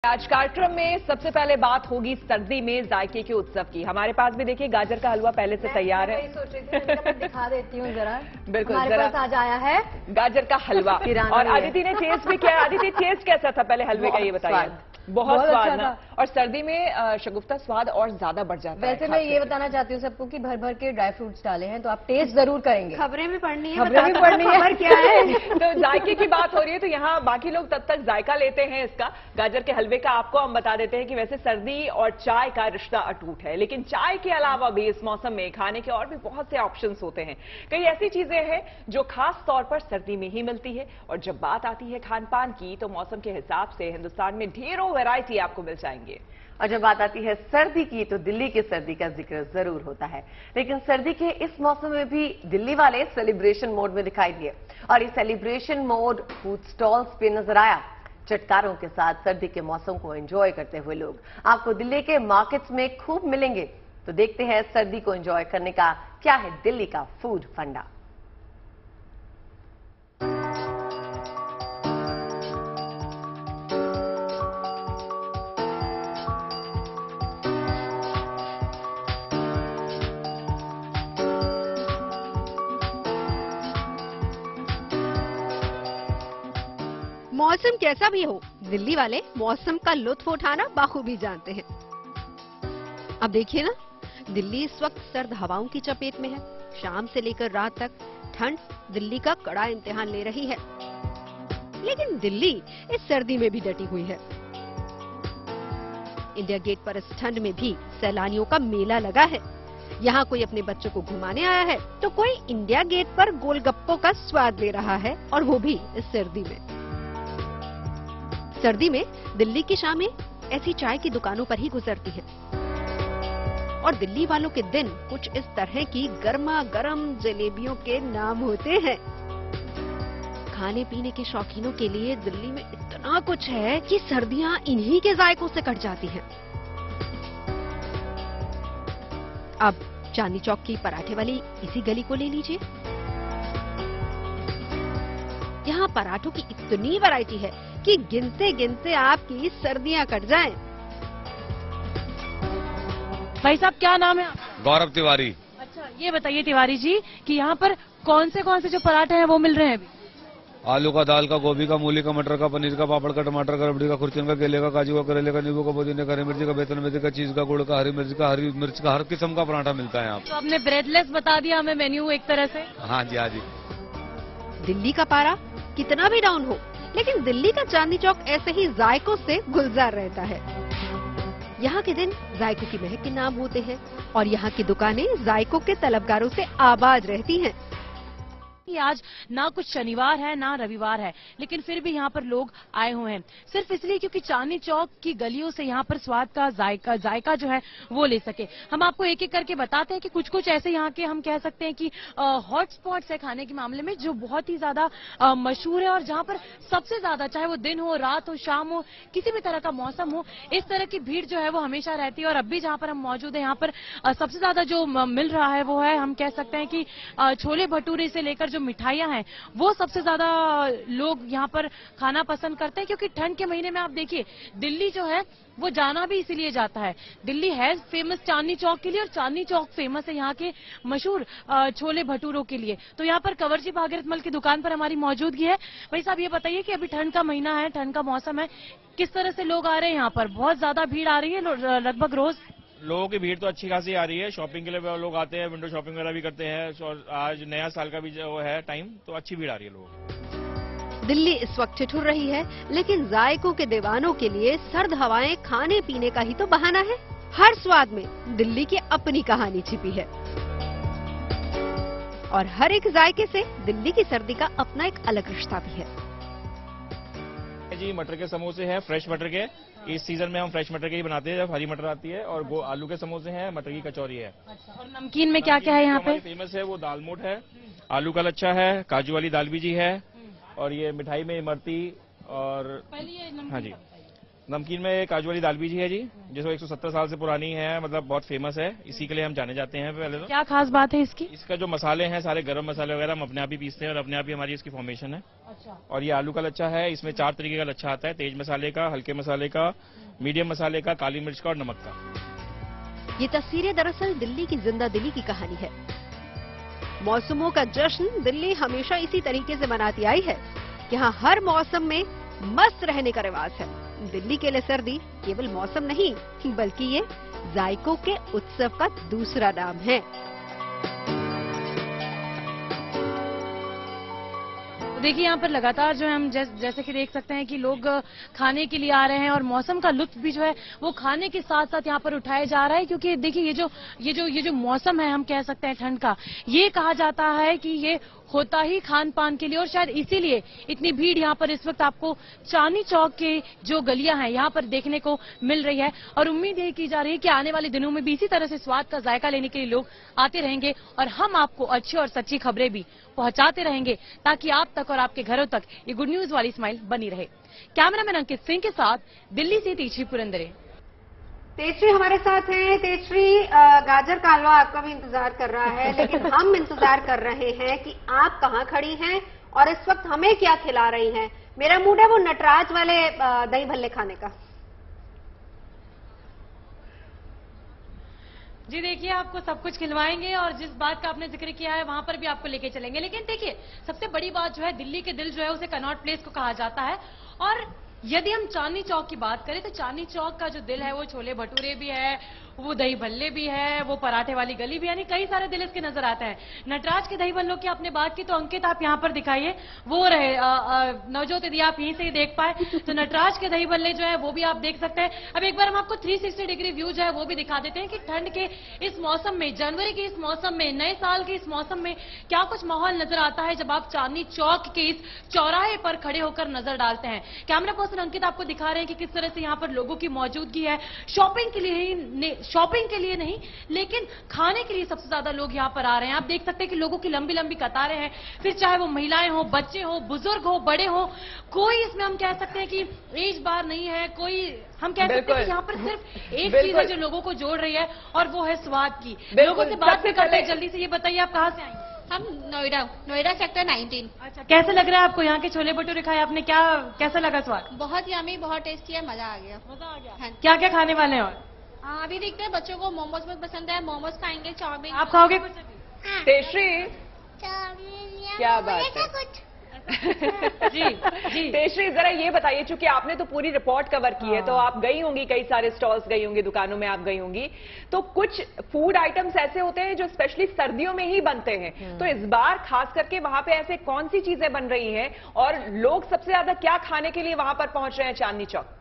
आज कार्यक्रम में सबसे पहले बात होगी सर्दी में जायके के उत्सव की। हमारे पास भी देखिए गाजर का हलवा पहले से तैयार है। सोच रही थी मैं दिखा देती हूँ जरा। बिल्कुल, हमारे जरा पास आज आया है गाजर का हलवा और अदिति ने टेस्ट भी किया। अदिति टेस्ट कैसा था पहले हलवे का ये बताइए। बहुत स्वाद ना, और सर्दी में शगुफ्ता स्वाद और ज्यादा बढ़ जाता है। वैसे मैं ये बताना चाहती हूँ सबको कि भर भर के ड्राई फ्रूट्स डाले हैं, तो आप टेस्ट जरूर करेंगे। खबरें भी पढ़नी है, खबरें भी पढ़नी है। खबर क्या है? तो जायके की बात हो रही है तो यहाँ बाकी लोग तब तक जायका लेते हैं इसका गाजर के हलवे का। आपको हम बता देते हैं कि वैसे सर्दी और चाय का रिश्ता अटूट है, लेकिन चाय के अलावा भी इस मौसम में खाने के और भी बहुत से ऑप्शंस होते हैं। कई ऐसी चीजें हैं जो खास तौर पर सर्दी में ही मिलती है, और जब बात आती है खान पान की तो मौसम के हिसाब से हिंदुस्तान में ढेरों वैरायटी आपको मिल जाएंगे। और जब बात आती है सर्दी की तो दिल्ली की सर्दी का जिक्र जरूर होता है, लेकिन सर्दी के इस मौसम में भी दिल्ली वाले सेलिब्रेशन मोड में दिखाई दिए, और ये सेलिब्रेशन मोड फूड स्टॉल्स पे नजर आया। चटकारों के साथ सर्दी के मौसम को एंजॉय करते हुए लोग आपको दिल्ली के मार्केट्स में खूब मिलेंगे। तो देखते हैं सर्दी को एंजॉय करने का क्या है दिल्ली का फूड फंडा। मौसम कैसा भी हो, दिल्ली वाले मौसम का लुत्फ उठाना बाखूबी जानते हैं। अब देखिए ना, दिल्ली इस वक्त सर्द हवाओं की चपेट में है। शाम से लेकर रात तक ठंड दिल्ली का कड़ा इम्तिहान ले रही है, लेकिन दिल्ली इस सर्दी में भी डटी हुई है। इंडिया गेट पर इस ठंड में भी सैलानियों का मेला लगा है। यहाँ कोई अपने बच्चों को घुमाने आया है तो कोई इंडिया गेट पर गोलगप्पों का स्वाद ले रहा है, और वो भी इस सर्दी में। सर्दी में दिल्ली की शामें ऐसी चाय की दुकानों पर ही गुजरती है, और दिल्ली वालों के दिन कुछ इस तरह की गर्मा गर्म जलेबियों के नाम होते हैं। खाने पीने के शौकीनों के लिए दिल्ली में इतना कुछ है कि सर्दियां इन्हीं के जायकों से कट जाती हैं। अब चांदनी चौक की पराठे वाली इसी गली को ले लीजिए। यहाँ पराठों की इतनी वैरायटी है कि गिनते गिनते आपकी सर्दियां कट जाएं। भाई साहब क्या नाम है आपका? गौरव तिवारी। अच्छा, ये बताइए तिवारी जी कि यहाँ पर कौन से जो पराठे हैं वो मिल रहे हैं अभी? आलू का, दाल का, गोभी का, मूली का, मटर का, पनीर का, पापड़ का, टमाटर का, रबड़ी का, खुर्चन का, केले का, काजू का, करेले का, नींबू का, पुदीने का, हरी मिर्ची का, बेसन मिर्ची का, चीज का, गुड़ का, हरी मिर्च का, हर किस्म का पराठा मिलता है यहाँ। तो आपने ब्रेडलेस बता दिया हमें मेन्यू एक तरह से। हाँ जी, हाँ जी। दिल्ली का पारा कितना भी डाउन हो, लेकिन दिल्ली का चांदनी चौक ऐसे ही जायकों से गुलजार रहता है। यहाँ के दिन जायकों की महक के नाम होते हैं, और यहाँ की दुकानें जायकों के तलबगारों से आबाद रहती हैं। आज ना कुछ शनिवार है ना रविवार है, लेकिन फिर भी यहाँ पर लोग आए हुए हैं सिर्फ इसलिए क्योंकि चांदनी चौक की गलियों से यहाँ पर स्वाद का जायका जो है वो ले सके। हम आपको एक एक करके बताते हैं कि कुछ कुछ ऐसे यहाँ के हम कह सकते हैं कि हॉट स्पॉट्स है खाने के मामले में, जो बहुत ही ज्यादा मशहूर है, और जहाँ पर सबसे ज्यादा, चाहे वो दिन हो, रात हो, शाम हो, किसी भी तरह का मौसम हो, इस तरह की भीड़ जो है वो हमेशा रहती है। और अब भी जहाँ पर हम मौजूद है, यहाँ पर सबसे ज्यादा जो मिल रहा है वो है, हम कह सकते हैं कि छोले भटूरे से लेकर मिठाइयां हैं वो सबसे ज्यादा लोग यहाँ पर खाना पसंद करते हैं। क्योंकि ठंड के महीने में आप देखिए दिल्ली जो है वो जाना भी इसीलिए जाता है। दिल्ली है फेमस चांदनी चौक के लिए, और चांदनी चौक फेमस है यहाँ के मशहूर छोले भटूरों के लिए। तो यहाँ पर कंवरजी भागीरथमल की दुकान पर हमारी मौजूदगी है। भाई साहब ये बताइए कि अभी ठंड का महीना है, ठंड का मौसम है, किस तरह से लोग आ रहे हैं यहाँ पर? बहुत ज्यादा भीड़ आ रही है लगभग रोज? लोगों की भीड़ तो अच्छी खासी आ रही है। शॉपिंग के लिए लोग आते हैं, विंडो शॉपिंग वगैरह भी करते हैं, और आज नया साल का भी जो है टाइम, तो अच्छी भीड़ आ रही है लोगों को। दिल्ली इस वक्त ठिठुर रही है, लेकिन जायकों के दीवानों के लिए सर्द हवाएं खाने पीने का ही तो बहाना है। हर स्वाद में दिल्ली की अपनी कहानी छिपी है, और हर एक जायके से दिल्ली की सर्दी का अपना एक अलग रिश्ता भी है। जी मटर के समोसे हैं, फ्रेश मटर के। इस सीजन में हम फ्रेश मटर के ही बनाते हैं जब हरी मटर आती है, और आलू के समोसे हैं, मटर की कचौरी है। अच्छा, और नमकीन में क्या क्या है यहाँ पे? फेमस है वो दाल मोठ है, आलू का लच्छा है, काजू वाली दाल बीजी है, और ये मिठाई में इमरती, और हाँ जी नमकीन में काजू वाली दाल बीजी है जी, जिसको 170 साल से पुरानी है, मतलब बहुत फेमस है, इसी के लिए हम जाने जाते हैं। पहले तो क्या खास बात है इसकी? इसका जो मसाले हैं सारे गरम मसाले वगैरह हम अपने आप ही पीसते हैं और अपने आप ही हमारी इसकी फॉर्मेशन है। अच्छा। और ये आलू का लच्छा है, इसमें 4 तरीके का लच्छा आता है, तेज मसाले का, हल्के मसाले का, मीडियम मसाले का, काली मिर्च का और नमक का। ये तस्वीरें दरअसल दिल्ली की जिंदा दिली की कहानी है। मौसमों का जश्न दिल्ली हमेशा इसी तरीके से मनाती आई है। यहाँ हर मौसम में मस्त रहने का रिवाज है। दिल्ली के लिए सर्दी केवल मौसम नहीं, बल्कि ये जायकों के उत्सव का दूसरा नाम है। देखिए यहाँ पर लगातार जो है हम जैसे कि देख सकते हैं कि लोग खाने के लिए आ रहे हैं और मौसम का लुत्फ भी जो है वो खाने के साथ साथ यहाँ पर उठाया जा रहा है, क्योंकि देखिए ये जो मौसम है, हम कह सकते हैं ठंड का, ये कहा जाता है कि ये होता ही खान पान के लिए, और शायद इसीलिए इतनी भीड़ यहाँ पर इस वक्त आपको चांदनी चौक के जो गलियां हैं यहाँ पर देखने को मिल रही है। और उम्मीद ये की जा रही है कि आने वाले दिनों में भी इसी तरह से स्वाद का जायका लेने के लिए लोग आते रहेंगे और हम आपको अच्छी और सच्ची खबरें भी पहुंचाते रहेंगे, ताकि आप तक और आपके घरों तक ये गुड न्यूज वाली स्माइल बनी रहे। कैमरामैन अंकित सिंह के साथ दिल्ली से तीछी पुरंदरे। तेजश्री हमारे साथ हैं। तेजश्री, गाजर का हलवा आपका भी इंतजार कर रहा है, लेकिन हम इंतजार कर रहे हैं कि आप कहाँ खड़ी हैं और इस वक्त हमें क्या खिला रही हैं। मेरा मूड है वो नटराज वाले दही भल्ले खाने का। जी देखिए, आपको सब कुछ खिलवाएंगे और जिस बात का आपने जिक्र किया है वहां पर भी आपको लेके चलेंगे। लेकिन देखिए, सबसे बड़ी बात जो है, दिल्ली के दिल जो है उसे कनॉट प्लेस को कहा जाता है। और यदि हम चांदनी चौक की बात करें तो चांदनी चौक का जो दिल है वो छोले भटूरे भी है, वो दही भल्ले भी है, वो पराठे वाली गली भी, यानी कई सारे दिल इसके नजर आते हैं। नटराज के दही भल्लों की आपने बात की तो अंकित आप यहाँ पर दिखाइए, वो रहे नवजोत यदि आप यहीं से ही देख पाए तो नटराज के दही भल्ले जो है वो भी आप देख सकते हैं। अब एक बार हम आपको 360 डिग्री व्यू जो है वो भी दिखा देते हैं कि ठंड के इस मौसम में, जनवरी के इस मौसम में, नए साल के इस मौसम में क्या कुछ माहौल नजर आता है जब आप चांदनी चौक के इस चौराहे पर खड़े होकर नजर डालते हैं। कैमरा पर्सन अंकित आपको दिखा रहे हैं कि किस तरह से यहाँ पर लोगों की मौजूदगी है। शॉपिंग के लिए नहीं, लेकिन खाने के लिए सबसे ज्यादा लोग यहाँ पर आ रहे हैं। आप देख सकते हैं कि लोगों की लंबी लंबी कतारें हैं, फिर चाहे वो महिलाएं हो, बच्चे हो, बुजुर्ग हो, बड़े हो, कोई इसमें हम कह सकते हैं कि एज बार नहीं है, कोई हम कह सकते हैं कि यहाँ पर सिर्फ एक चीज है जो लोगों को जोड़ रही है और वो है स्वाद की। लोगों से बात भी करते हैं। जल्दी से ये बताइए आप कहाँ से आई? हम नोएडा सेक्टर 19। अच्छा, कैसे लग रहा है आपको यहाँ के छोले भटूरे खाए आपने? कैसा लगा स्वाद? बहुत यमी, बहुत टेस्टी है, मजा आ गया। हाँ। क्या क्या खाने वाले हैं? और अभी देखते हैं, बच्चों को मोमोज बहुत पसंद है, मोमोज खाएंगे, चाउमीन। आप खाओगे? तेजश्री, क्या बात है। जी तेजश्री, जरा ये बताइए, चूंकि आपने तो पूरी रिपोर्ट कवर की है, तो आप गई होंगी, कई सारे स्टॉल्स गई होंगी, दुकानों में आप गई होंगी, तो कुछ फूड आइटम्स ऐसे होते हैं जो स्पेशली सर्दियों में ही बनते हैं। तो इस बार खास करके वहां पे ऐसे कौन सी चीजें बन रही हैं और लोग सबसे ज्यादा क्या खाने के लिए वहां पर पहुंच रहे हैं चांदनी चौक?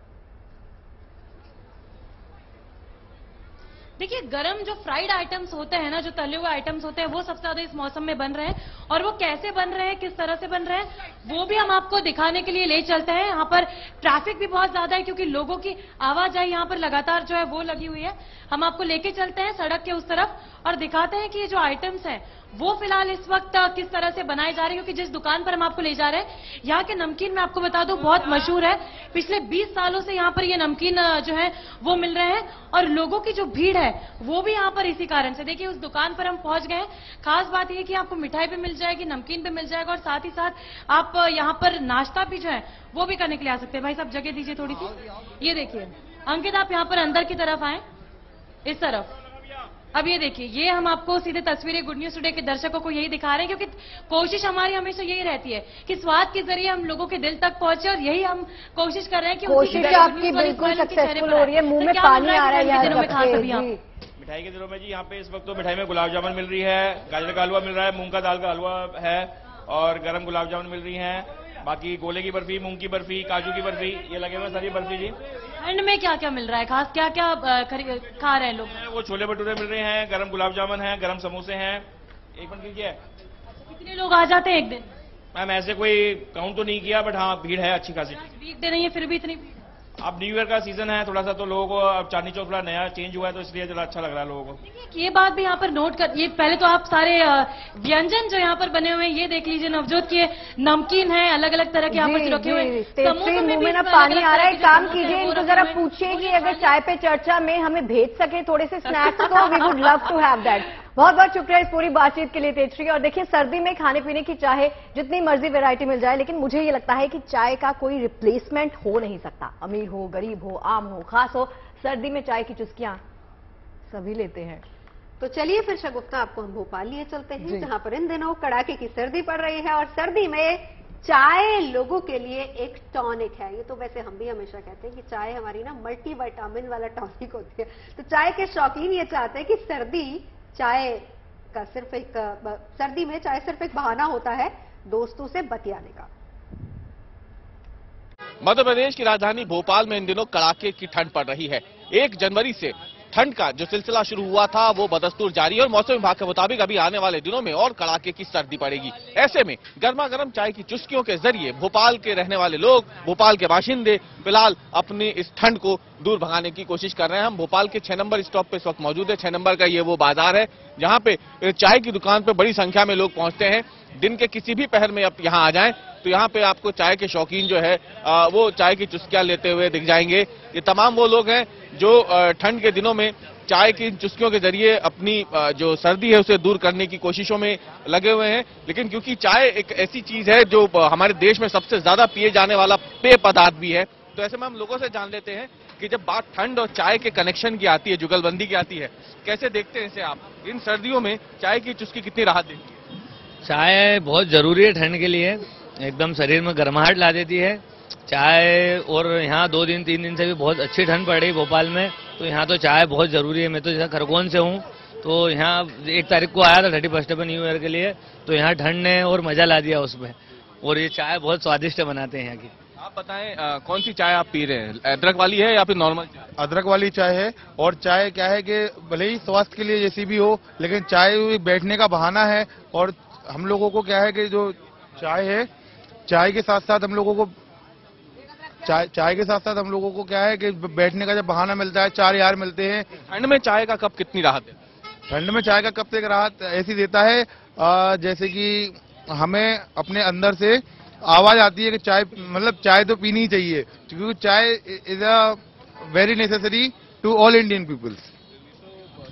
देखिए, गरम जो फ्राइड आइटम्स होते हैं ना, जो तले हुए आइटम्स होते हैं, वो सबसे ज्यादा इस मौसम में बन रहे हैं। और वो कैसे बन रहे हैं, किस तरह से बन रहे हैं, वो भी हम आपको दिखाने के लिए ले चलते हैं। यहाँ पर ट्रैफिक भी बहुत ज्यादा है क्योंकि लोगों की आवाजाही यहाँ पर लगातार जो है वो लगी हुई है। हम आपको लेके चलते हैं सड़क के उस तरफ और दिखाते हैं कि ये जो आइटम्स हैं वो फिलहाल इस वक्त किस तरह से बनाए जा रहे हैं। क्योंकि जिस दुकान पर हम आपको ले जा रहे हैं, यहाँ के नमकीन मैं आपको बता दूं बहुत मशहूर है। पिछले 20 सालों से यहाँ पर ये नमकीन जो है वो मिल रहे हैं और लोगों की जो भीड़ है वो भी यहाँ पर इसी कारण से। देखिए, उस दुकान पर हम पहुंच गए हैं। खास बात यह कि आपको मिठाई भी मिल जाएगी, नमकीन भी मिल जाएगा और साथ ही साथ आप यहाँ पर नाश्ता भी जो है वो भी करने के लिए आ सकते हैं। भाई साहब, जगह दीजिए थोड़ी सी। ये देखिए अंकित, आप यहाँ पर अंदर की तरफ आए, इस तरफ। अब ये देखिए, ये हम आपको सीधे तस्वीरें गुड न्यूज टुडे के दर्शकों को यही दिखा रहे हैं, क्योंकि कोशिश हमारी हमेशा यही रहती है कि स्वाद के जरिए हम लोगों के दिल तक पहुंचे और यही हम कोशिश कर रहे हैं कि कोशिश आपकी बिल्कुल सक्सेसफुल हो रही है। मुंह में पानी आ रहा है यार। मिठाई के दिनों में जी यहाँ पे इस वक्त तो मिठाई में गुलाब जामुन मिल रही है, गाजर का हलवा मिल रहा है, मूंग का दाल का हलवा है और गर्म गुलाब जामुन मिल रही है। बाकी गोले की बर्फी, मूंग की बर्फी, काजू की बर्फी, ये लगे हुए सारी बर्फी जी। ठंड में क्या क्या मिल रहा है खास, क्या क्या खा रहे हैं लोग? वो छोले भटूरे मिल रहे हैं, गरम गुलाब जामुन है, गरम समोसे हैं। एक मिनट कीजिए। कितने लोग आ जाते हैं एक दिन? मैम ऐसे कोई काउंट तो नहीं किया, बट हाँ भीड़ है अच्छी खासी। वीकडे नहीं है फिर भी इतनी? अब न्यू ईयर का सीजन है थोड़ा सा, तो लोगों को अब चांदनी चौक थोड़ा नया चेंज हुआ है, तो इसलिए थोड़ा अच्छा लग रहा है लोगों को। ये बात भी यहाँ पर नोट कर, ये पहले तो आप सारे व्यंजन जो यहाँ पर बने हुए हैं ये देख लीजिए। नवजोत के नमकीन है, अलग अलग तरह के यहाँ पर रखे हुए हैं। मुंह में ना पानी आ रहा है। काम कीजिए, इनको जरा पूछिए कि अगर चाय पे चर्चा में हमें भेज सके थोड़े से स्नैक्स तो we would love to have that. बहुत बहुत शुक्रिया इस पूरी बातचीत के लिए तेजश्री। और देखिए, सर्दी में खाने पीने की चाहे जितनी मर्जी वैरायटी मिल जाए, लेकिन मुझे ये लगता है कि चाय का कोई रिप्लेसमेंट हो नहीं सकता। अमीर हो, गरीब हो, आम हो, खास हो, सर्दी में चाय की चुस्कियां सभी लेते हैं। तो चलिए फिर शगुफ्ता, आपको हम भोपाल लिए चलते हैं, जहां पर इन दिनों कड़ाके की सर्दी पड़ रही है और सर्दी में चाय लोगों के लिए एक टॉनिक है। ये तो वैसे हम भी हमेशा कहते हैं कि चाय हमारी ना मल्टी विटामिन वाला टॉनिक होती है। तो चाय के शौकीन ये चाहते हैं कि सर्दी में चाय सिर्फ एक बहाना होता है दोस्तों से बतियाने का। मध्य प्रदेश की राजधानी भोपाल में इन दिनों कड़ाके की ठंड पड़ रही है। 1 जनवरी से ठंड का जो सिलसिला शुरू हुआ था वो बदस्तूर जारी है और मौसम विभाग के मुताबिक अभी आने वाले दिनों में और कड़ाके की सर्दी पड़ेगी। ऐसे में गर्मा गर्म चाय की चुस्कियों के जरिए भोपाल के रहने वाले लोग, भोपाल के बाशिंदे फिलहाल अपनी इस ठंड को दूर भगाने की कोशिश कर रहे हैं। हम भोपाल के 6 नंबर स्टॉप पे इस वक्त मौजूद है। 6 नंबर का ये वो बाजार है जहाँ पे चाय की दुकान पे बड़ी संख्या में लोग पहुंचते हैं। दिन के किसी भी पहर में आप यहाँ आ जाएं तो यहाँ पे आपको चाय के शौकीन जो है वो चाय की चुस्कियां लेते हुए दिख जाएंगे। ये तमाम वो लोग हैं जो ठंड के दिनों में चाय की चुस्कियों के जरिए अपनी जो सर्दी है उसे दूर करने की कोशिशों में लगे हुए हैं। लेकिन क्योंकि चाय एक ऐसी चीज है जो हमारे देश में सबसे ज्यादा पिए जाने वाला पेय पदार्थ भी है, तो ऐसे में हम लोगों से जान लेते हैं कि जब बात ठंड और चाय के कनेक्शन की आती है, जुगलबंदी की आती है, कैसे देखते हैं इसे आप? इन सर्दियों में चाय की चुस्की कितनी राहत देती है? चाय बहुत जरूरी है ठंड के लिए, एकदम शरीर में गर्माहट ला देती है चाय। और यहाँ 2 दिन 3 दिन से भी बहुत अच्छी ठंड पड़ रही भोपाल में, तो यहाँ तो चाय बहुत जरूरी है। मैं तो जैसा खरगोन से हूँ, तो यहाँ 1 तारीख को आया था 31 पे न्यू ईयर के लिए, तो यहाँ ठंड ने और मजा ला दिया उसमें। और ये चाय बहुत स्वादिष्ट बनाते हैं यहाँ की। आप बताएं कौन सी चाय आप पी रहे हैं? अदरक वाली है या फिर नॉर्मल चाय? अदरक वाली चाय है। और चाय क्या है कि भले ही स्वास्थ्य के लिए जैसी भी हो, लेकिन चाय बैठने का बहाना है। और हम लोगों को क्या है कि जो चाय है, चाय के साथ साथ हम लोगों को क्या है कि बैठने का जब बहाना मिलता है, 4 यार मिलते हैं। ठंड में चाय का कप कितनी राहत है? ठंड में चाय का कप से राहत ऐसी देता है जैसे कि हमें अपने अंदर से आवाज आती है कि चाय, मतलब चाय तो पीनी ही चाहिए, क्योंकि chai is a very necessary to all Indian peoples.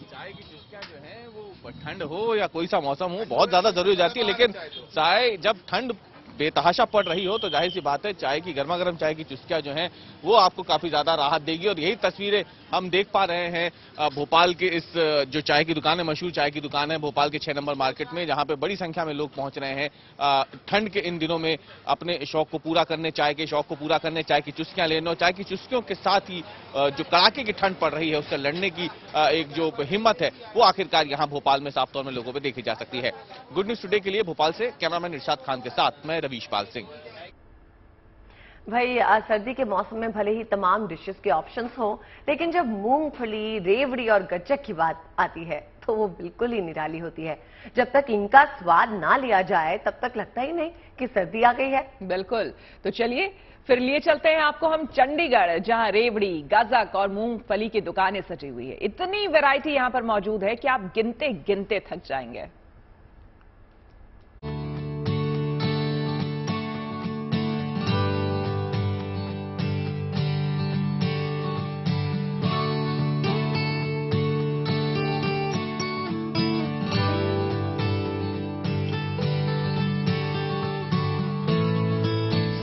चाय की चुस्कियां जो है वो ठंड हो या कोई सा मौसम हो बहुत ज्यादा जरूरी हो जाती है। लेकिन चाय जब ठंड बेतहाशा पड़ रही हो तो जाहिर सी बात है चाय की गर्मा गर्म चाय की चुस्कियां जो हैं वो आपको काफी ज्यादा राहत देगी। और यही तस्वीरें हम देख पा रहे हैं भोपाल के इस जो चाय की दुकान है, मशहूर चाय की दुकान है भोपाल के 6 नंबर मार्केट में, जहां पे बड़ी संख्या में लोग पहुंच रहे हैं ठंड के इन दिनों में अपने शौक को पूरा करने, चाय के शौक को पूरा करने, चाय की चुस्कियां लेने। और चाय की चुस्कियों के साथ ही जो कड़ाके की ठंड पड़ रही है उससे लड़ने की एक जो हिम्मत है वो आखिरकार यहाँ भोपाल में साफ तौर में लोगों पर देखी जा सकती है। गुड न्यूज टुडे के लिए भोपाल से कैमरामैन इरशाद खान के साथ मैं रवीश पाल सिंह। भाई सर्दी के मौसम में भले ही तमाम डिशेस के ऑप्शंस हों, लेकिन जब मूंगफली, रेवड़ी और गज्जक की बात आती है तो वो बिल्कुल ही निराली होती है। जब तक इनका स्वाद ना लिया जाए तब तक लगता ही नहीं कि सर्दी आ गई है। बिल्कुल। तो चलिए फिर लिए चलते हैं आपको हम चंडीगढ़, जहां रेवड़ी, गज्जक और मूंगफली की दुकानें सजी हुई है। इतनी वैरायटी यहां पर मौजूद है कि आप गिनते गिनते थक जाएंगे।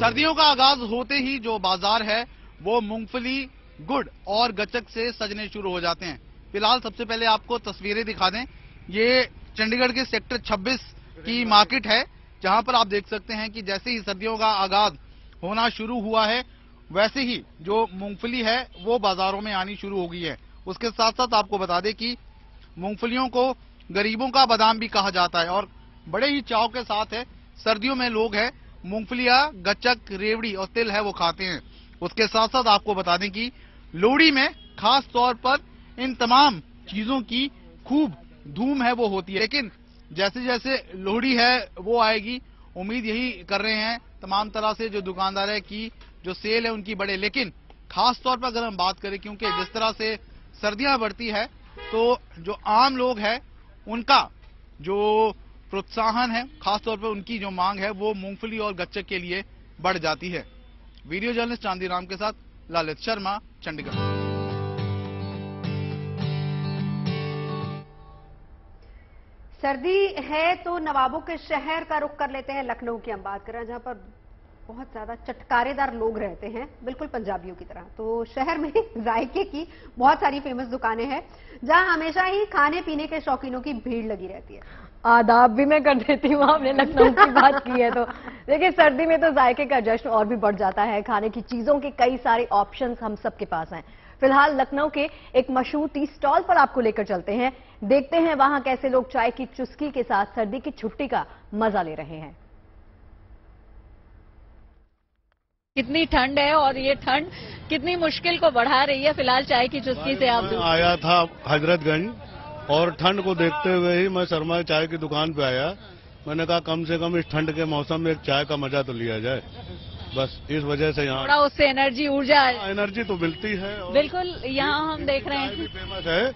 सर्दियों का आगाज होते ही जो बाजार है वो मूंगफली, गुड़ और गच्चक से सजने शुरू हो जाते हैं। फिलहाल सबसे पहले आपको तस्वीरें दिखा दें। ये चंडीगढ़ के सेक्टर 26 की मार्केट है, जहां पर आप देख सकते हैं कि जैसे ही सर्दियों का आगाज होना शुरू हुआ है वैसे ही जो मूंगफली है वो बाजारों में आनी शुरू हो गई है। उसके साथ साथ आपको बता दें कि मूंगफलियों को गरीबों का बादाम भी कहा जाता है और बड़े ही चाव के साथ है सर्दियों में लोग है मूंगफलियां, गच्चक, रेवड़ी और तिल है वो खाते हैं। उसके साथ साथ आपको बता दें कि लोहड़ी में खास तौर पर इन तमाम चीजों की खूब धूम है वो होती है। लेकिन जैसे जैसे लोहड़ी है वो आएगी, उम्मीद यही कर रहे हैं तमाम तरह से जो दुकानदार है कि जो सेल है उनकी बढ़े। लेकिन खास तौर पर अगर हम बात करें, क्योंकि जिस तरह से सर्दियां बढ़ती है तो जो आम लोग हैं उनका जो प्रोत्साहन है, खासतौर पर उनकी जो मांग है वो मूंगफली और गच्चक के लिए बढ़ जाती है। वीडियो जर्नलिस्ट चांदीराम के साथ ललित शर्मा, चंडीगढ़। सर्दी है तो नवाबों के शहर का रुख कर लेते हैं। लखनऊ की हम बात कर रहे हैं, जहां पर बहुत ज्यादा चटकारेदार लोग रहते हैं, बिल्कुल पंजाबियों की तरह। तो शहर में जायके की बहुत सारी फेमस दुकानें हैं, जहां हमेशा ही खाने पीने के शौकीनों की भीड़ लगी रहती है। आदाब भी मैं कर देती हूँ, आपने लखनऊ की बात की है तो देखिए, सर्दी में तो जायके का जश्न और भी बढ़ जाता है। खाने की चीजों के कई सारे ऑप्शंस हम सबके पास हैं। फिलहाल लखनऊ के एक मशहूर टी स्टॉल पर आपको लेकर चलते हैं, देखते हैं वहां कैसे लोग चाय की चुस्की के साथ सर्दी की छुट्टी का मजा ले रहे हैं। कितनी ठंड है और ये ठंड कितनी मुश्किल को बढ़ा रही है। फिलहाल चाय की चुस्की से आप आया था हजरतगंज और ठंड को देखते हुए ही मैं शर्मा चाय की दुकान पे आया। मैंने कहा कम से कम इस ठंड के मौसम में एक चाय का मजा तो लिया जाए, बस इस वजह से यहाँ थोड़ा उससे ऊर्जा एनर्जी तो मिलती है। बिल्कुल, यहाँ हम देख रहे हैं फेमस है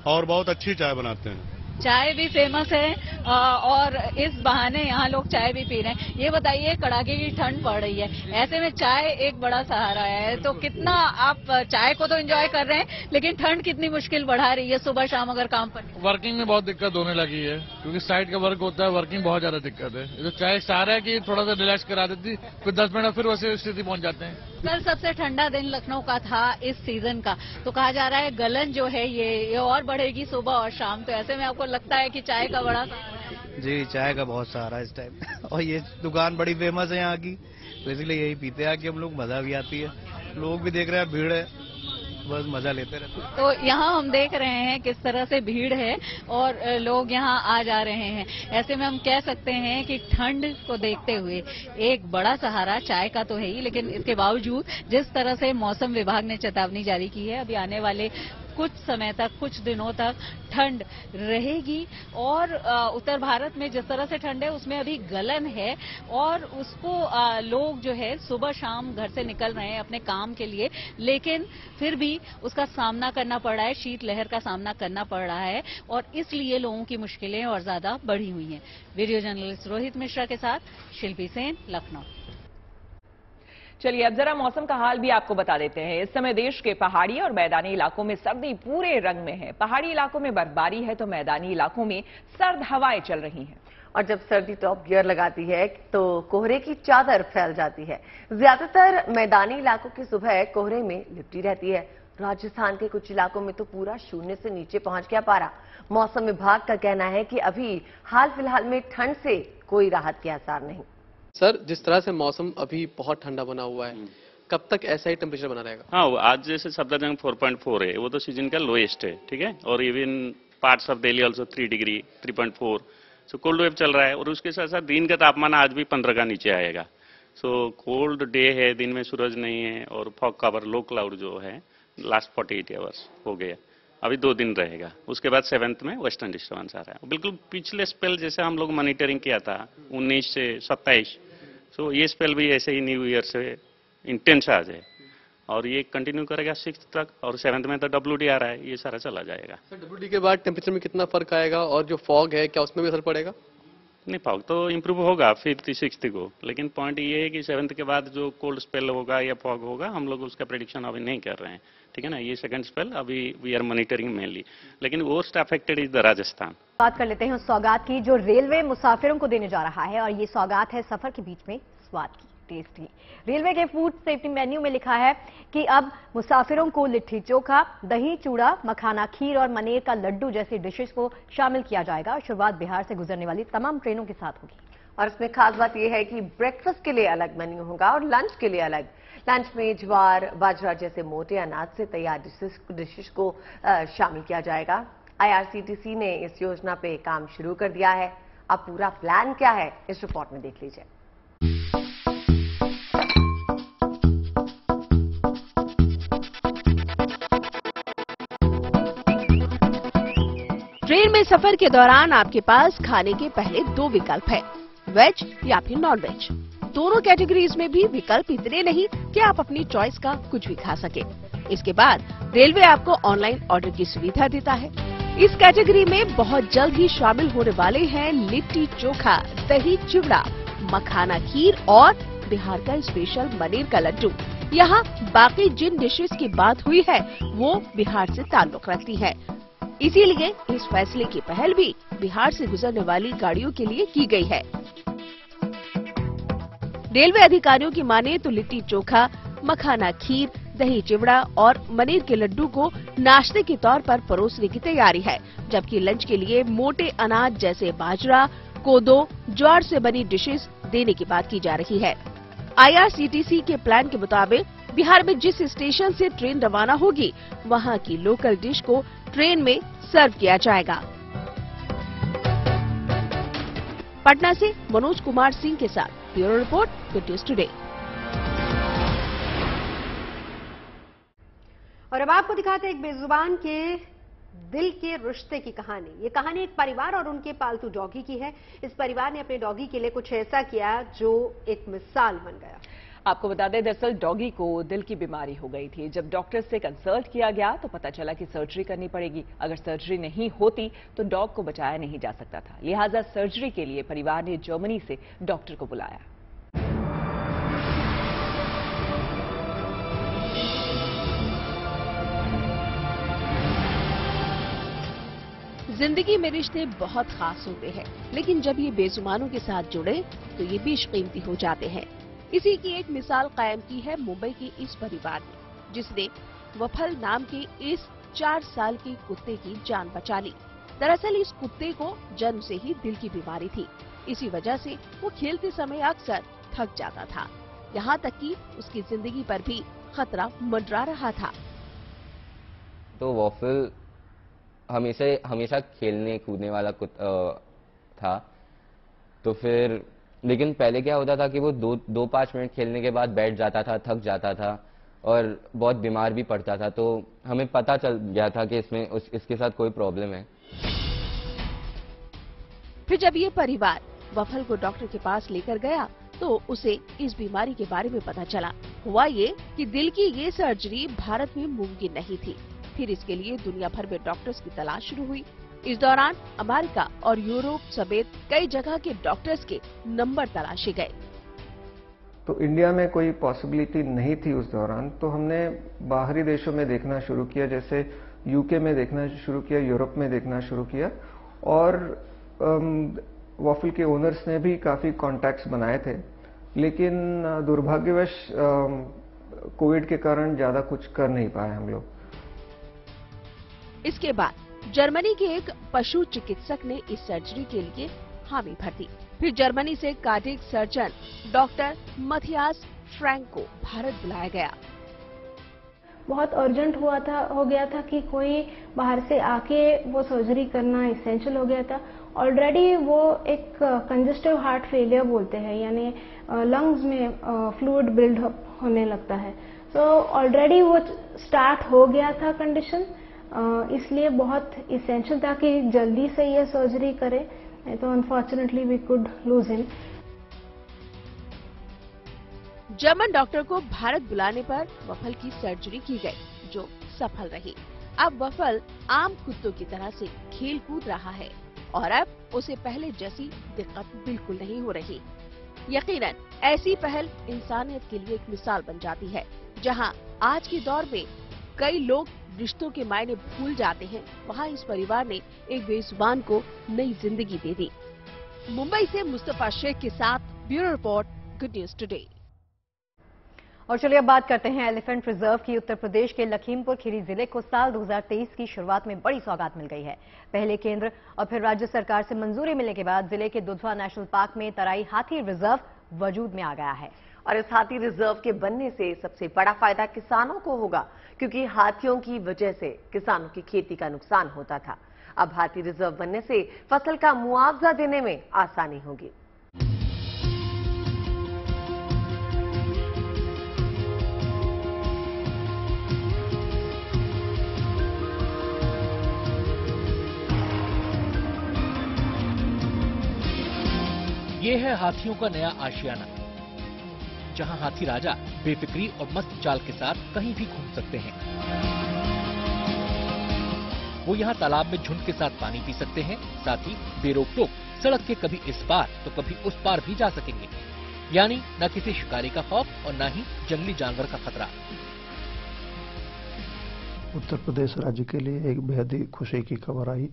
और बहुत अच्छी चाय बनाते हैं। चाय भी फेमस है और इस बहाने यहाँ लोग चाय भी पी रहे हैं। ये बताइए, कड़ाके की ठंड पड़ रही है, ऐसे में चाय एक बड़ा सहारा है, तो कितना आप चाय को तो एंजॉय कर रहे हैं, लेकिन ठंड कितनी मुश्किल बढ़ा रही है सुबह शाम अगर काम पर? वर्किंग में बहुत दिक्कत होने लगी है, क्योंकि साइड का वर्क होता है, वर्किंग बहुत ज्यादा दिक्कत है। तो चाय सहारा है कि थोड़ा सा रिलैक्स करा देती, फिर 10 मिनट फिर वैसे स्थिति पहुंच जाते हैं। कल सबसे ठंडा दिन लखनऊ का था इस सीजन का, तो कहा जा रहा है गलन जो है ये और बढ़ेगी सुबह और शाम। तो ऐसे में आपको लगता है कि चाय का बड़ा सहारा है? जी, चाय का बहुत सहारा है इस टाइम और ये दुकान बड़ी फेमस है यहाँ की, तो इसलिए यही पीते हैं कि हम लोग, मजा भी आती है, लोग भी देख रहे हैं, भीड़ है, बस मजा लेते रहते हैं। तो यहाँ हम देख रहे हैं किस तरह से भीड़ है और लोग यहाँ आ जा रहे हैं। ऐसे में हम कह सकते हैं कि ठंड को देखते हुए एक बड़ा सहारा चाय का तो है ही, लेकिन इसके बावजूद जिस तरह से मौसम विभाग ने चेतावनी जारी की है, अभी आने वाले कुछ समय तक, कुछ दिनों तक ठंड रहेगी और उत्तर भारत में जिस तरह से ठंड है उसमें अभी गलन है और उसको लोग जो है सुबह शाम घर से निकल रहे हैं अपने काम के लिए, लेकिन फिर भी उसका सामना करना पड़ रहा है, शीतलहर का सामना करना पड़ रहा है और इसलिए लोगों की मुश्किलें और ज्यादा बढ़ी हुई हैं। वीडियो जर्नलिस्ट रोहित मिश्रा के साथ शिल्पी सेन, लखनऊ। चलिए अब जरा मौसम का हाल भी आपको बता देते हैं। इस समय देश के पहाड़ी और मैदानी इलाकों में सर्दी पूरे रंग में है। पहाड़ी इलाकों में बर्फबारी है तो मैदानी इलाकों में सर्द हवाएं चल रही हैं। और जब सर्दी टॉप गियर लगाती है तो कोहरे की चादर फैल जाती है। ज्यादातर मैदानी इलाकों की सुबह कोहरे में लिपटी रहती है। राजस्थान के कुछ इलाकों में तो पूरा शून्य से नीचे पहुंच गया पारा। मौसम विभाग का कहना है कि अभी हाल फिलहाल में ठंड से कोई राहत के आसार नहीं। सर, जिस तरह से मौसम अभी बहुत ठंडा बना हुआ है, कब तक ऐसा ही टेम्परेचर बना रहेगा? हाँ, आज जैसे सफदरजंग 4.4 है, वो तो सीजन का लोएस्ट है, ठीक है, और even parts of Delhi also 3 degree 3.4। So cold wave चल रहा है और उसके साथ साथ दिन का तापमान आज भी 15 का नीचे आएगा। सो कोल्ड डे है, दिन में सूरज नहीं है और फॉग कवर लो क्लाउड जो है लास्ट 48 आवर्स हो गया, अभी 2 दिन रहेगा। उसके बाद 7th में वेस्टर्न डिस्टर्बेंस आ रहा है। बिल्कुल पिछले स्पेल जैसे हम लोग मॉनिटरिंग किया था 19 से 27, तो ये स्पेल भी ऐसे ही न्यू ईयर से इंटेंस आ जाए और ये कंटिन्यू करेगा 6th तक और 7th में तो WD आ रहा है, ये सारा चला जाएगा। सर, WD के बाद टेम्परेचर में कितना फर्क आएगा और जो फॉग है क्या उसमें भी असर पड़ेगा? नहीं, फॉग तो इम्प्रूव होगा 5th 6th को, लेकिन पॉइंट ये है कि 7th के बाद जो कोल्ड स्पेल होगा या फॉग होगा, हम लोग उसका प्रेडिक्शन अभी नहीं कर रहे हैं, ठीक है ना। ये सेकंड स्पेल अभी वी आर मॉनिटरिंग मेनली, लेकिन most affected is the Rajasthan. बात कर लेते हैं उस सौगात की जो रेलवे मुसाफिरों को देने जा रहा है और ये सौगात है सफर के बीच में स्वाद की, टेस्ट की। रेलवे के फूड सेफ्टी मेन्यू में लिखा है कि अब मुसाफिरों को लिट्टी चोखा, दही चूड़ा, मखाना खीर और मनेर का लड्डू जैसी डिशेस को शामिल किया जाएगा। शुरुआत बिहार से गुजरने वाली तमाम ट्रेनों के साथ होगी। और इसमें खास बात यह है कि ब्रेकफास्ट के लिए अलग मेन्यू होगा और लंच के लिए अलग। लंच में ज्वार, बाजरा जैसे मोटे अनाज से तैयार डिशेस को शामिल किया जाएगा। IRCTC ने इस योजना पे काम शुरू कर दिया है। अब पूरा प्लान क्या है, इस रिपोर्ट में देख लीजिए। ट्रेन में सफर के दौरान आपके पास खाने के पहले 2 विकल्प हैं, वेज या फिर नॉन वेज। दोनों कैटेगरीज में भी विकल्प इतने नहीं कि आप अपनी चॉइस का कुछ भी खा सके। इसके बाद रेलवे आपको ऑनलाइन ऑर्डर की सुविधा देता है। इस कैटेगरी में बहुत जल्द ही शामिल होने वाले हैं लिट्टी चोखा, दही चिवड़ा, मखाना खीर और बिहार का स्पेशल पनीर का लड्डू। यहाँ बाकी जिन डिशेस की बात हुई है वो बिहार से ताल्लुक रखती है, इसीलिए इस फैसले की पहल भी बिहार से गुजरने वाली गाड़ियों के लिए की गई है। रेलवे अधिकारियों की माने तो लिट्टी चोखा, मखाना खीर, दही चिवड़ा और पनीर के लड्डू को नाश्ते के तौर पर परोसने की तैयारी है, जबकि लंच के लिए मोटे अनाज जैसे बाजरा, कोदो, ज्वार से बनी डिशेस देने की बात की जा रही है। IRCTC के प्लान के मुताबिक बिहार में जिस स्टेशन से ट्रेन रवाना होगी वहां की लोकल डिश को ट्रेन में सर्व किया जाएगा। पटना से मनोज कुमार सिंह के साथ bureau report, good news today. और अब आपको दिखाते हैं एक बेजुबान के दिल के रिश्ते की कहानी। ये कहानी एक परिवार और उनके पालतू डॉगी की है। इस परिवार ने अपने डॉगी के लिए कुछ ऐसा किया जो एक मिसाल बन गया। आपको बता दें, दरअसल डॉगी को दिल की बीमारी हो गई थी। जब डॉक्टर से कंसल्ट किया गया तो पता चला कि सर्जरी करनी पड़ेगी। अगर सर्जरी नहीं होती तो डॉग को बचाया नहीं जा सकता था। लिहाजा सर्जरी के लिए परिवार ने जर्मनी से डॉक्टर को बुलाया। जिंदगी में रिश्ते बहुत खास होते हैं, लेकिन जब ये बेजुबानों के साथ जुड़े तो ये बेशकीमती हो जाते हैं। इसी की एक मिसाल कायम की है मुंबई के इस परिवार ने, जिसने वफल नाम के इस 4 साल के कुत्ते की जान बचा ली। दरअसल इस कुत्ते को जन्म से ही दिल की बीमारी थी। इसी वजह से वो खेलते समय अक्सर थक जाता था, यहाँ तक कि उसकी जिंदगी पर भी खतरा मंडरा रहा था। तो वॉफल हमेशा खेलने कूदने वाला था। तो फिर लेकिन पहले क्या होता था कि वो 2-5 मिनट खेलने के बाद बैठ जाता था, थक जाता था और बहुत बीमार भी पड़ता था। तो हमें पता चल गया था कि इसके साथ कोई प्रॉब्लम है। फिर जब ये परिवार वफल को डॉक्टर के पास लेकर गया तो उसे इस बीमारी के बारे में पता चला। हुआ ये कि दिल की ये सर्जरी भारत में मुमकिन नहीं थी। फिर इसके लिए दुनिया भर में डॉक्टर्स की तलाश शुरू हुई। इस दौरान अमेरिका और यूरोप समेत कई जगह के डॉक्टर्स के नंबर तलाशे गए। तो इंडिया में कोई पॉसिबिलिटी नहीं थी उस दौरान, तो हमने बाहरी देशों में देखना शुरू किया, जैसे यूके में देखना शुरू किया, यूरोप में देखना शुरू किया। और वॉफल के ओनर्स ने भी काफी कॉन्टैक्ट्स बनाए थे, लेकिन दुर्भाग्यवश कोविड के कारण ज्यादा कुछ कर नहीं पाए हम लोग। इसके बाद जर्मनी के एक पशु चिकित्सक ने इस सर्जरी के लिए हामी भर दी। फिर जर्मनी से cardiac surgeon doctor Mathias Frank को भारत बुलाया गया। बहुत अर्जेंट हो गया था कि कोई बाहर से आके वो सर्जरी करना एसेंशियल हो गया था। ऑलरेडी वो एक कंजेस्टिव हार्ट फेलियर बोलते हैं, यानी लंग्स में फ्लूइड बिल्ड होने लगता है। तो ऑलरेडी वो स्टार्ट हो गया था कंडीशन, इसलिए बहुत इसेंशियल था कि जल्दी से ये सर्जरी करें, तो unfortunately we could lose him. German doctor को भारत बुलाने पर वफल की सर्जरी की गई, जो सफल रही। अब वफल आम कुत्तों की तरह से खेल कूद रहा है और अब उसे पहले जैसी दिक्कत बिल्कुल नहीं हो रही। यकीनन ऐसी पहल इंसानियत के लिए एक मिसाल बन जाती है। जहां आज के दौर में कई लोग रिश्तों के मायने भूल जाते हैं, वहां इस परिवार ने एक बेजुबान को नई जिंदगी दे दी। मुंबई से मुस्तफा शेख के साथ bureau report, good news today. और चलिए अब बात करते हैं एलिफेंट रिजर्व की। उत्तर प्रदेश के लखीमपुर खीरी जिले को साल 2023 की शुरुआत में बड़ी सौगात मिल गई है। पहले केंद्र और फिर राज्य सरकार से मंजूरी मिलने के बाद जिले के दुधवा नेशनल पार्क में तराई हाथी रिजर्व वजूद में आ गया है। और इस हाथी रिजर्व के बनने से सबसे बड़ा फायदा किसानों को होगा, क्योंकि हाथियों की वजह से किसानों की खेती का नुकसान होता था। अब हाथी रिजर्व बनने से फसल का मुआवजा देने में आसानी होगी। ये है हाथियों का नया आशियाना। जहां हाथी राजा बेफिक्री और मस्त चाल के साथ कहीं भी घूम सकते हैं। वो यहाँ तालाब में झुंड के साथ पानी पी सकते हैं, साथ ही बेरोक टोक सड़क के कभी इस पार तो कभी उस पार भी जा सकेंगे। यानी न किसी शिकारी का खौफ और न ही जंगली जानवर का खतरा। उत्तर प्रदेश राज्य के लिए एक बेहद ही खुशी की खबर आई।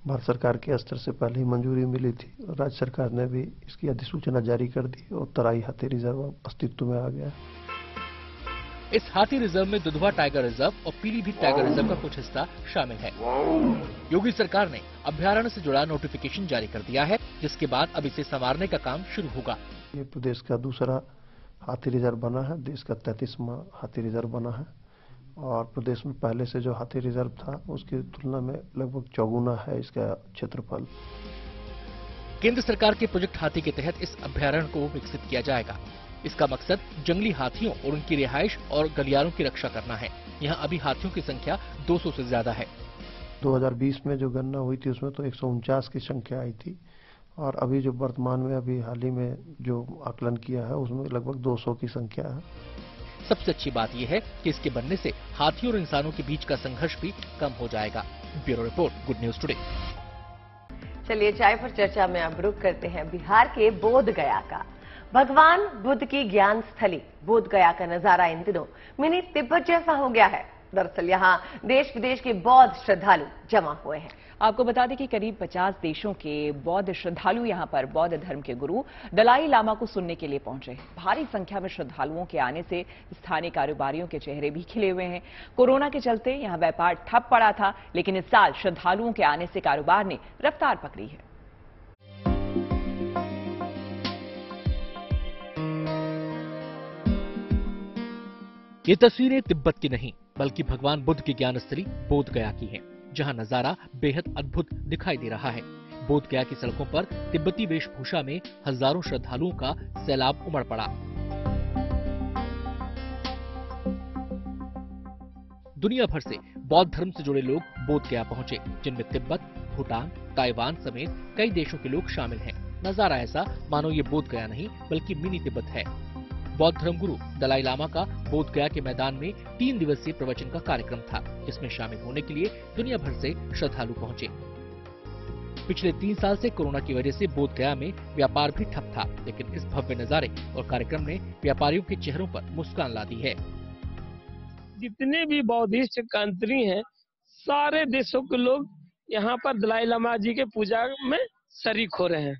भारत सरकार के स्तर से पहले ही मंजूरी मिली थी और राज्य सरकार ने भी इसकी अधिसूचना जारी कर दी और तराई हाथी रिजर्व अस्तित्व में आ गया। इस हाथी रिजर्व में दुधवा टाइगर रिजर्व और पीलीभीत टाइगर रिजर्व का कुछ हिस्सा शामिल है। योगी सरकार ने अभ्यारण्य से जुड़ा नोटिफिकेशन जारी कर दिया है, जिसके बाद अब इसे संवारने का काम शुरू होगा। ये प्रदेश का दूसरा हाथी रिजर्व बना है, देश का 33वां हाथी रिजर्व बना है और प्रदेश में पहले से जो हाथी रिजर्व था उसकी तुलना में लगभग चौगुना है इसका क्षेत्रफल। केंद्र सरकार के प्रोजेक्ट हाथी के तहत इस अभ्यारण्य को विकसित किया जाएगा। इसका मकसद जंगली हाथियों और उनकी रिहाइश और गलियारों की रक्षा करना है। यहाँ अभी हाथियों की संख्या 200 से ज्यादा है। 2020 में जो गणना हुई थी उसमें तो 149 की संख्या आई थी और अभी जो वर्तमान में अभी हाल ही में जो आकलन किया है उसमें लगभग 200 की संख्या है। सबसे अच्छी बात यह है कि इसके बनने से हाथियों और इंसानों के बीच का संघर्ष भी कम हो जाएगा। Bureau report, good news today. चलिए चाय पर चर्चा में अब रुक करते हैं बिहार के बोध गया का। भगवान बुद्ध की ज्ञान स्थली बोध गया का नजारा इन दिनों मिनी तिब्बत जैसा हो गया है। दरअसल यहाँ देश विदेश के बौद्ध श्रद्धालु जमा हुए हैं। आपको बता दें कि करीब 50 देशों के बौद्ध श्रद्धालु यहां पर बौद्ध धर्म के गुरु दलाई लामा को सुनने के लिए पहुंचे हैं। भारी संख्या में श्रद्धालुओं के आने से स्थानीय कारोबारियों के चेहरे भी खिले हुए हैं। कोरोना के चलते यहां व्यापार ठप पड़ा था, लेकिन इस साल श्रद्धालुओं के आने से कारोबार ने रफ्तार पकड़ी है। ये तस्वीरें तिब्बत की नहीं बल्कि भगवान बुद्ध की ज्ञान स्थली बोध गया की हैं, जहां नजारा बेहद अद्भुत दिखाई दे रहा है। बोध गया की सड़कों पर तिब्बती वेशभूषा में हजारों श्रद्धालुओं का सैलाब उमड़ पड़ा। दुनिया भर से बौद्ध धर्म से जुड़े लोग बोध गया पहुंचे, जिनमें तिब्बत, भूटान, ताइवान समेत कई देशों के लोग शामिल हैं। नजारा ऐसा मानो ये बोध गया नहीं बल्कि मिनी तिब्बत है। बौद्ध धर्मगुरु दलाई लामा का बोध गया के मैदान में 3 दिवसीय प्रवचन का कार्यक्रम था, जिसमें शामिल होने के लिए दुनिया भर से श्रद्धालु पहुंचे। पिछले 3 साल से कोरोना की वजह से बोध गया में व्यापार भी ठप था, लेकिन इस भव्य नजारे और कार्यक्रम ने व्यापारियों के चेहरों पर मुस्कान ला दी है। जितने भी बौद्धिस्ट कंट्री हैं, सारे देशों के लोग यहाँ पर दलाई लामा जी के पूजा में शरीक हो रहे हैं।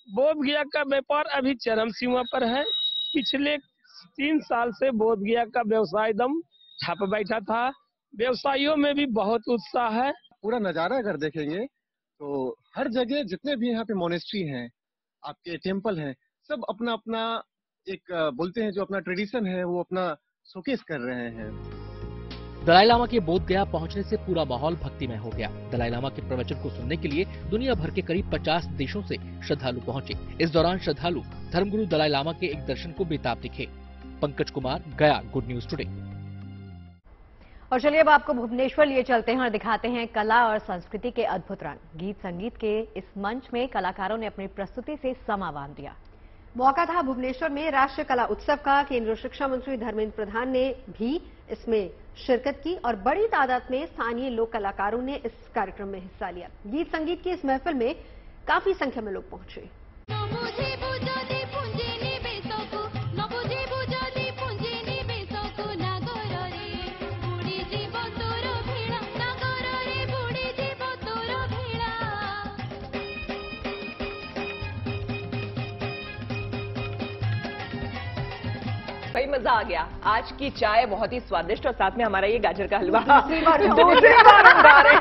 बोध गया का व्यापार अभी चरम सीमा पर है। पिछले 3 साल से बोध गया का व्यवसाय एकदम ठप बैठा था। व्यवसायियों में भी बहुत उत्साह है। पूरा नजारा अगर देखेंगे तो हर जगह जितने भी यहाँ पे मोनेस्ट्री हैं, आपके टेम्पल हैं, सब अपना अपना एक बोलते हैं जो अपना ट्रेडिशन है वो अपना शोकेस कर रहे हैं। दलाई लामा के बोध गया पहुंचने से पूरा माहौल भक्तिमय हो गया। दलाई लामा के प्रवचन को सुनने के लिए दुनिया भर के करीब 50 देशों से श्रद्धालु पहुंचे। इस दौरान श्रद्धालु धर्मगुरु दलाई लामा के एक दर्शन को बेताब दिखे। पंकज कुमार, गया, गुड न्यूज टुडे। और चलिए अब आपको भुवनेश्वर लिए चलते हैं और दिखाते हैं कला और संस्कृति के अद्भुत रंग। गीत संगीत के इस मंच में कलाकारों ने अपनी प्रस्तुति से समा बांध दिया। मौका था भुवनेश्वर में राष्ट्रीय कला उत्सव का। केंद्रीय शिक्षा मंत्री धर्मेंद्र प्रधान ने भी इसमें शिरकत की और बड़ी तादाद में स्थानीय लोक कलाकारों ने इस कार्यक्रम में हिस्सा लिया। गीत संगीत की इस महफिल में काफी संख्या में लोग पहुंचे। भाई मजा आ गया। आज की चाय बहुत ही स्वादिष्ट और साथ में हमारा ये गाजर का हलवा दूसरी बार हम गा रहे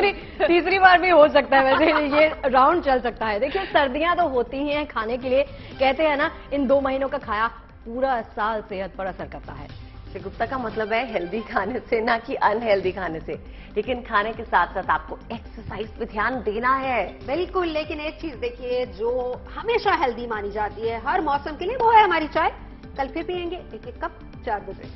हैं। तीसरी बार भी हो सकता है, वैसे ये राउंड चल सकता है। देखिए सर्दियां तो होती ही हैं खाने के लिए, कहते हैं ना इन 2 महीनों का खाया पूरा साल सेहत पर असर करता है। श्री गुप्ता का मतलब है हेल्दी खाने से, ना कि अनहेल्दी खाने से। लेकिन खाने के साथ साथ आपको एक्सरसाइज पे ध्यान देना है। बिल्कुल, लेकिन एक चीज देखिए जो हमेशा हेल्दी मानी जाती है हर मौसम के लिए, वो है हमारी चाय। कल फिर पियेंगे एक कप 4 बजे।